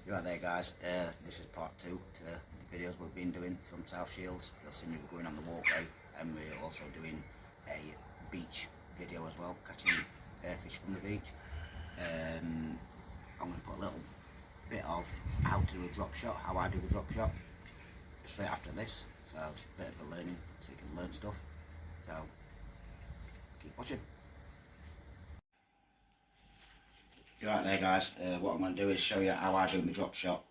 You're right there, guys. This is part 2 to the videos we've been doing from South Shields. You'll see me going on the walkway, and we're also doing a beach video as well, catching fish from the beach. I'm going to put a little bit of how to do a drop shot, how I do the drop shot, straight after this. So it's a bit of a learning, so you can learn stuff. So keep watching. You're right there, guys. What I'm going to do is show you how I do my drop shot,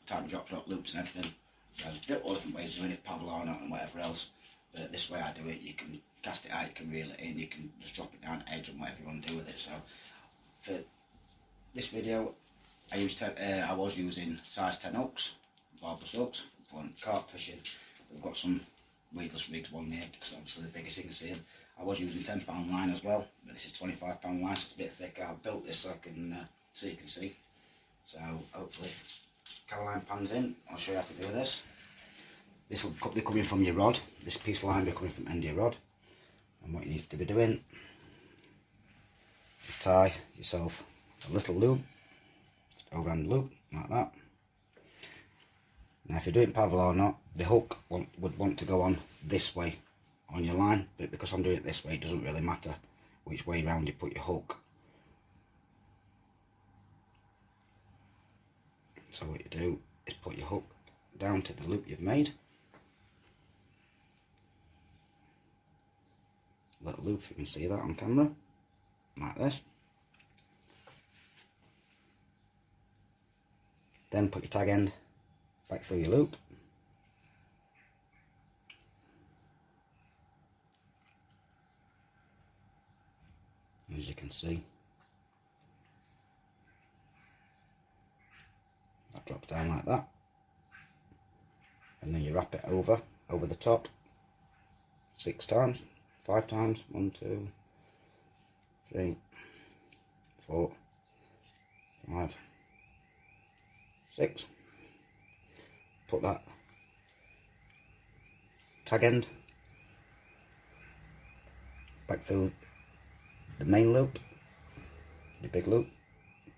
type of drop shot, loops and everything. So there's all different ways of doing it, paddle or not and whatever else. But this way I do it, you can cast it out, you can reel it in, you can just drop it down the edge and whatever you want to do with it. So for this video, I was using size 10 hooks, barbless hooks for carp fishing. We've got some weedless rigs one here because obviously the biggest you can see them. I was using £10 line as well, but this is £25 line, so it's a bit thicker. I've built this so I can so you can see. So hopefully Caroline pans in. I'll show you how to do this. This will be coming from your rod. This piece of line will be coming from the end of your rod. And what you need to be doing is tie yourself a little loop, just overhand loop like that. Now if you're doing paddle or not, the hook would want to go on this way on your line, but because I'm doing it this way, it doesn't really matter which way round you put your hook. So what you do is put your hook down to the loop you've made. Little loop, if you can see that on camera, like this. Then put your tag end back through your loop. As you can see, that drops down like that, and then you wrap it over the top 6 times, 5 times, 1, 2, 3, 4, 5, 6. Put that tag end back through the main loop, the big loop,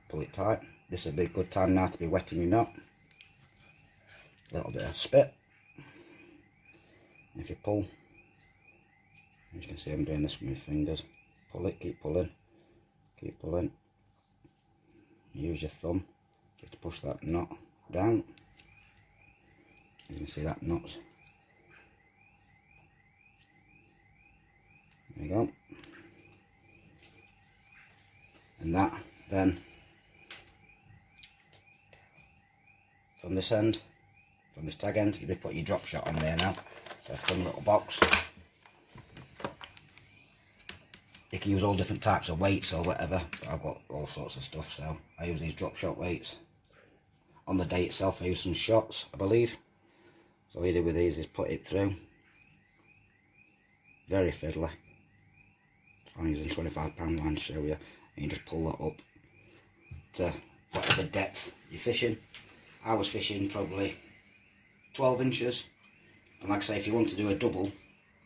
pull it tight. This would be a good time now to be wetting your knot. A little bit of spit. If you pull, as you can see I'm doing this with my fingers, pull it, keep pulling, keep pulling. Use your thumb just to push that knot down. You can see that knot's, there you go. And that then, from this end, from this tag end, you put your drop shot on there now. So I've done a little box. You can use all different types of weights or whatever, but I've got all sorts of stuff, so I use these drop shot weights. On the day itself I use some shots, I believe. So all you do with these is put it through. Very fiddly. So I'm using £25 line to show you. And you just pull that up to whatever depth you're fishing. I was fishing probably 12 inches. And like I say, if you want to do a double,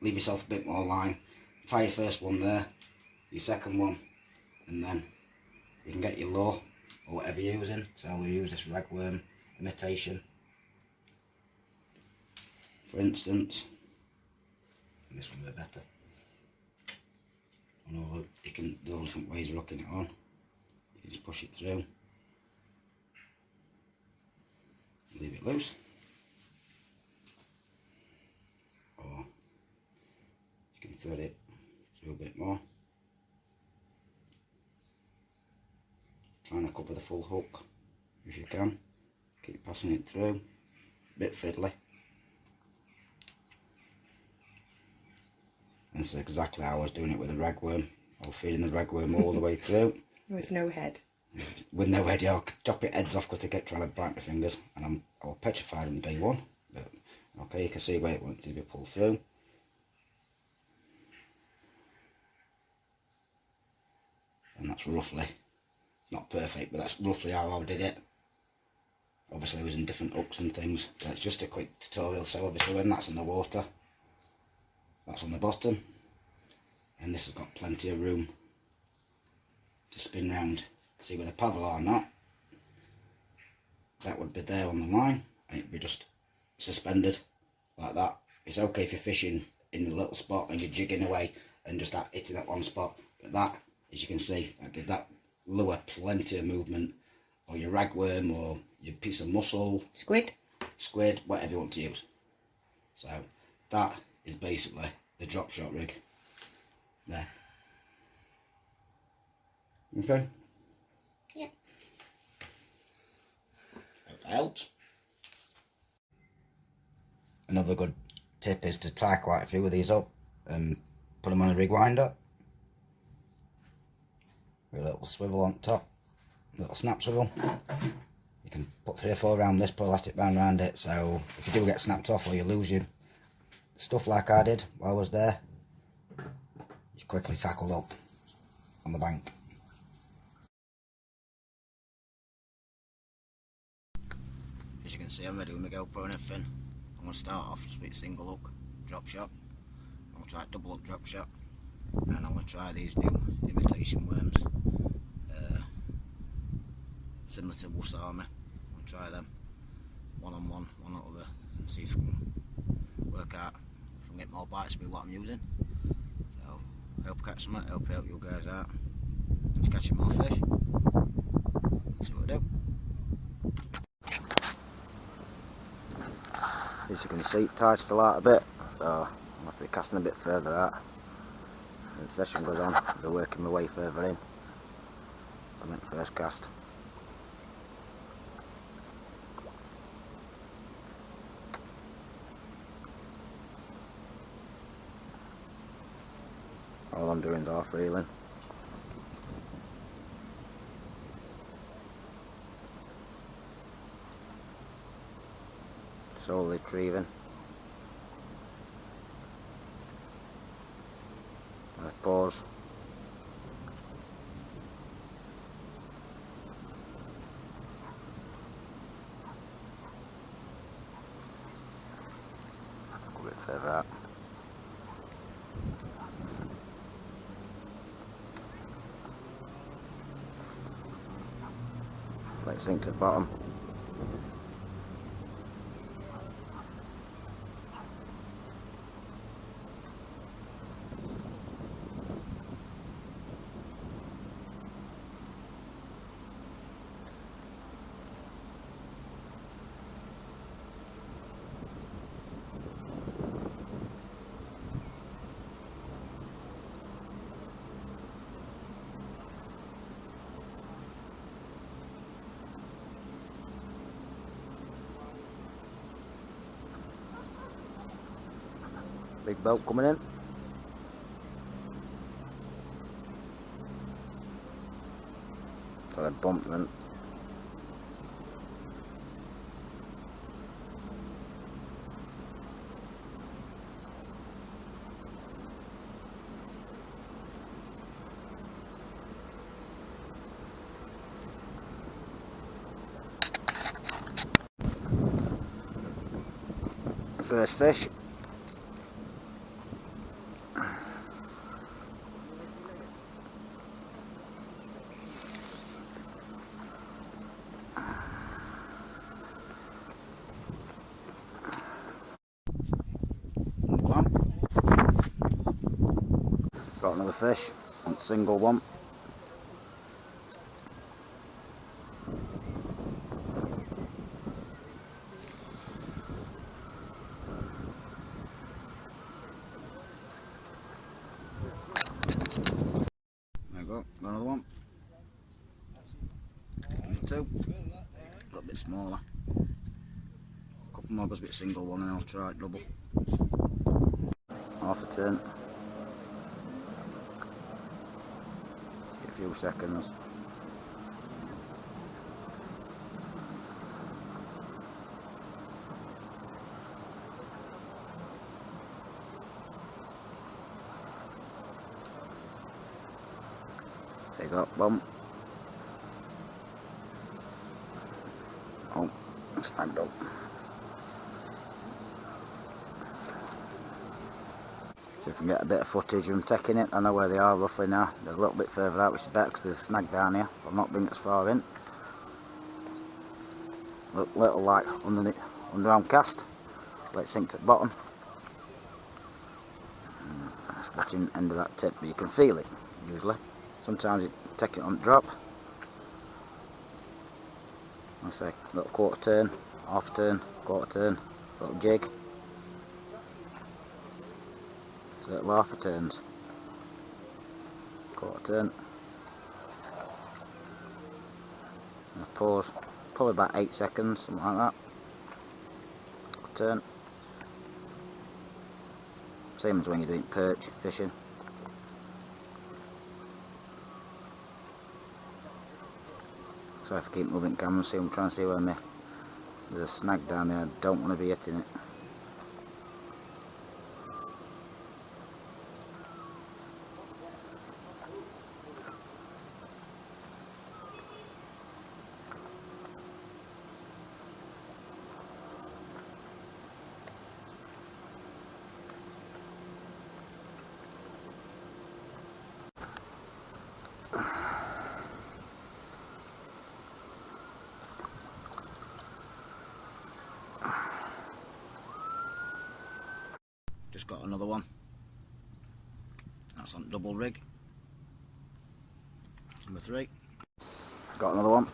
leave yourself a bit more line. Tie your first one there, your second one, and then you can get your lure or whatever you're using. So we use this ragworm imitation, for instance. And this one will be better. And all you can, there's all different ways of looking it on. You can just push it through, leave it loose, or you can thread it through a bit more, trying to cover the full hook if you can. Keep passing it through, bit fiddly. And this is exactly how I was doing it with the ragworm. I was feeding the ragworm all the way through. With no head. With no head, yeah. I'll chop it heads off because they kept trying to bite my fingers. And I was petrified on day one. But, okay, you can see where it wants to be pulled through. And that's roughly, it's not perfect, but that's roughly how I did it. Obviously I was in different hooks and things. But it's just a quick tutorial. So obviously when that's in the water, that's on the bottom, and this has got plenty of room to spin round. See with a paddle or not, that would be there on the line, and it'd be just suspended like that. It's okay if you're fishing in a little spot and you're jigging away and just hitting that one spot, but that, as you can see, that gives that lure plenty of movement, or your ragworm or your piece of mussel, squid, whatever you want to use. So that is basically the drop shot rig there. Okay. Yeah. Hope that helps. Another good tip is to tie quite a few of these up and put them on a rig winder with a little swivel on top, a little snap swivel. You can put 3 or 4 around this, put elastic band around it, so if you do get snapped off or you lose your stuff like I did while I was there, you're quickly tackled up on the bank. As you can see, I'm ready with my GoPro and everything. I'm going to start off just with a single hook drop shot. I'm going to try a double hook drop shot, and I'm going to try these new imitation worms, similar to Wasami. I'm going to try them one on one, one on other, and see if I can work out if I can get more bites with what I'm using. So I hope I catch some. I hope I help you guys out. Just catching more fish. Let's see what I do. As you can see, it tides still out a bit, so I'm have to be casting a bit further out. As the session goes on, I'll be working my way further in. So I make the first cast. All I'm doing is half reeling. Slowly retrieving. I pause. Go a bit further out. Let it sink to the bottom. Big boat coming in. So I bumped them. First fish. One. Got another fish, and single one. There we go, got another one. Number 2. A little bit smaller. A couple more goes a bit single one, and I'll try it double. Half a turn. A few seconds. There you go, boom. Oh, snagged up. So if you can get a bit of footage of them taking it, I know where they are roughly now. They're a little bit further out, which is better because there's a snag down here. I've not been as far in. little like underarm cast, let it sink to the bottom. Scratching the end of that tip, but you can feel it usually. Sometimes you take it on drop. I say little quarter turn, half turn, quarter turn, little jig. So little half turns, quarter turn. And I pause, probably about 8 seconds, something like that. Turn. Same as when you're doing perch fishing. So if I keep moving the camera, see, I'm trying to see where there's a snag down there. I don't want to be hitting it. Just got another one. That's on double rig. Number 3. Got another one.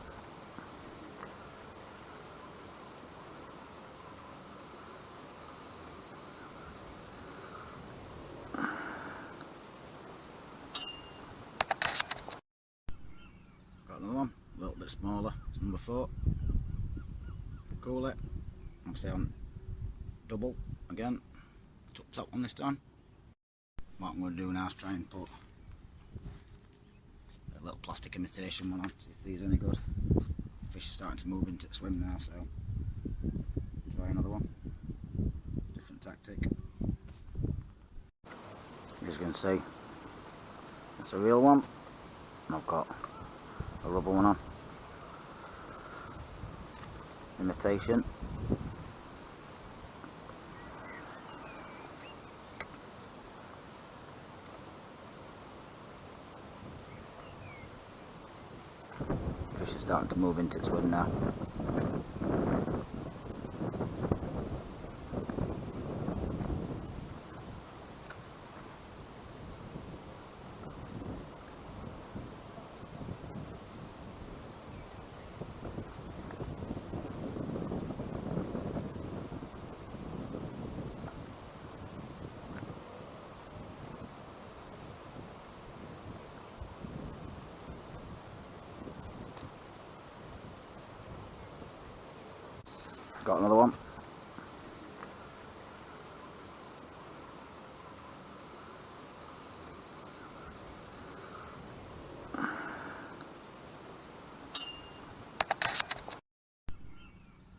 Got another one, a little bit smaller. It's number 4. Cool it. I'll say on double again. Top one this time. What I'm going to do now is try and put a little plastic imitation one on, see if these are any good. Fish are starting to move into the swim now, so try another one. Different tactic. As you can see, it's a real one, and I've got a rubber one on. Imitation. Fish are starting to move into its swim now. Got another one.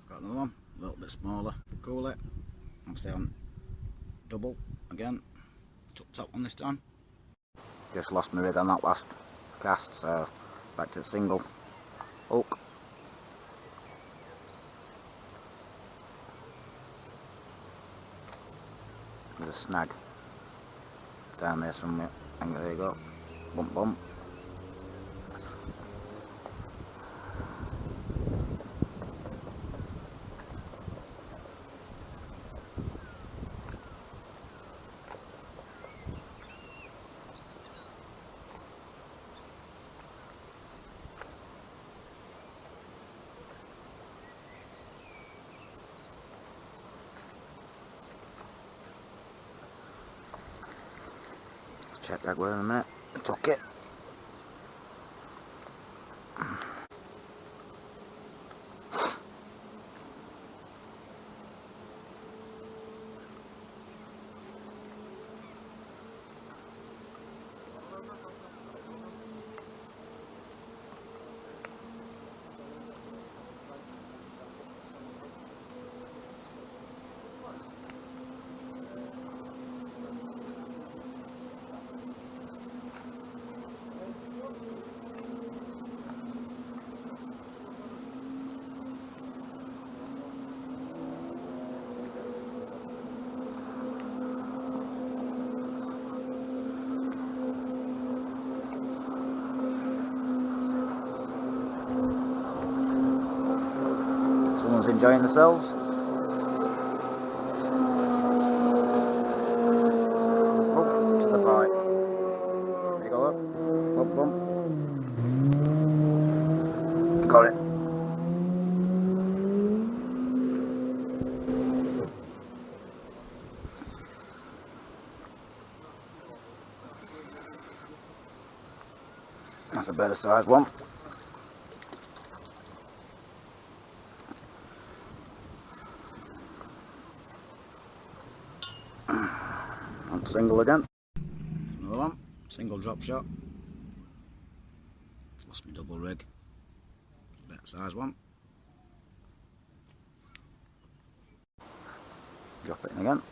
Got another one, a little bit smaller. Cool it. I'll say on double again. Top one this time. Just lost my rig on that last cast, so back to the single. Hook. There's a snag down there somewhere. And there you go. Bump bump. Check that word in a minute. Took it. Everyone's enjoying themselves. Oh, to the bite. There you go, look. Bump, bump. Got it. That's a better size one. And single again. Another one. Single drop shot. Lost my double rig. Better size one. Drop it in again.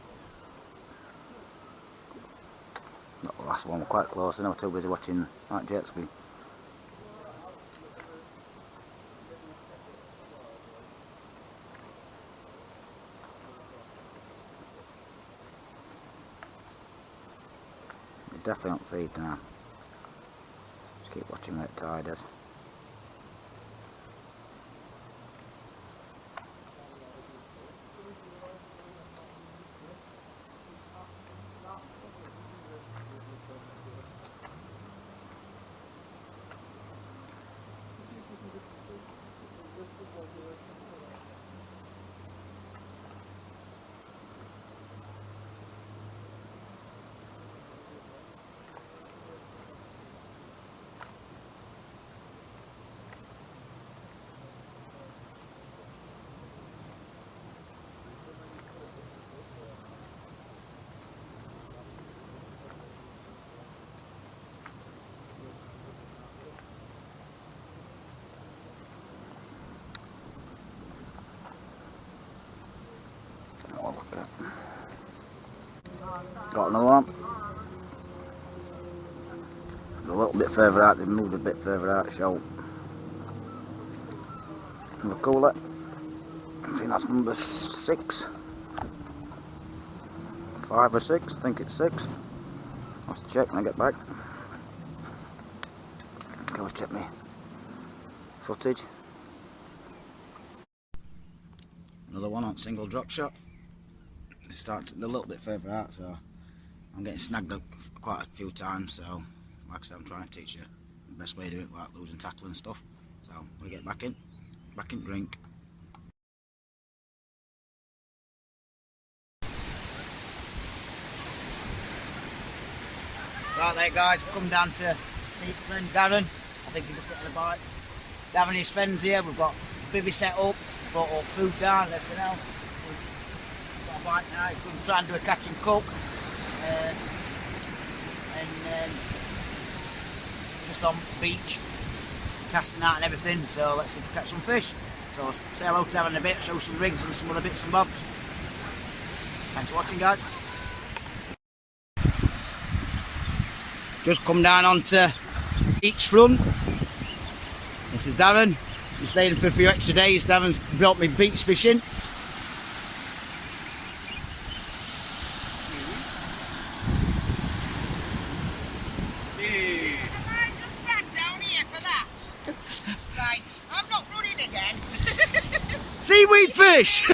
Not the last one, we're quite close. I know, too busy watching that jet ski. It definitely don't feed now. Just keep watching where the tide is. Got another one. A little bit further out, they've moved a bit further out, so another cooler. I think that's number 6. 5 or 6, I think it's 6. I'll have to check when I get back. Go and check me footage. Another one on single drop shot. They're a little bit further out, so I'm getting snagged up quite a few times. So, like I said, I'm trying to teach you the best way to do it without losing tackle and stuff. So, I'm going to get back in drink. Right there, guys, come down to meet friend Darren. I think he just got a bite. Darren and his friends here. We've got bivvy set up, brought up food down, everything else. Got a bite now. He's going to try and do a catch and cook. Just on beach, casting out and everything. So let's see if we catch some fish. So I'll say hello to Darren in a bit, show some rigs and some other bits and bobs. Thanks for watching, guys. Just come down onto beachfront. This is Darren. I'm staying for a few extra days. Darren's brought me beach fishing. Have I just ran down here for that? Right, I'm not running again. Seaweed fish!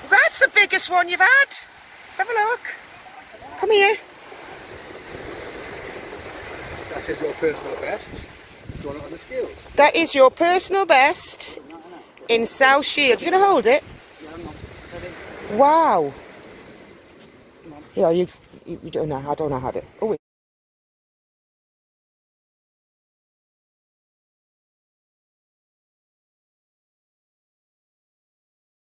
That's the biggest one you've had. Let's have a look. Come here. That is your personal best. Do you want it on the scales? That is your personal best in South Shields. You going to hold it? Wow. Yeah, you don't know. I don't know how to. Oh,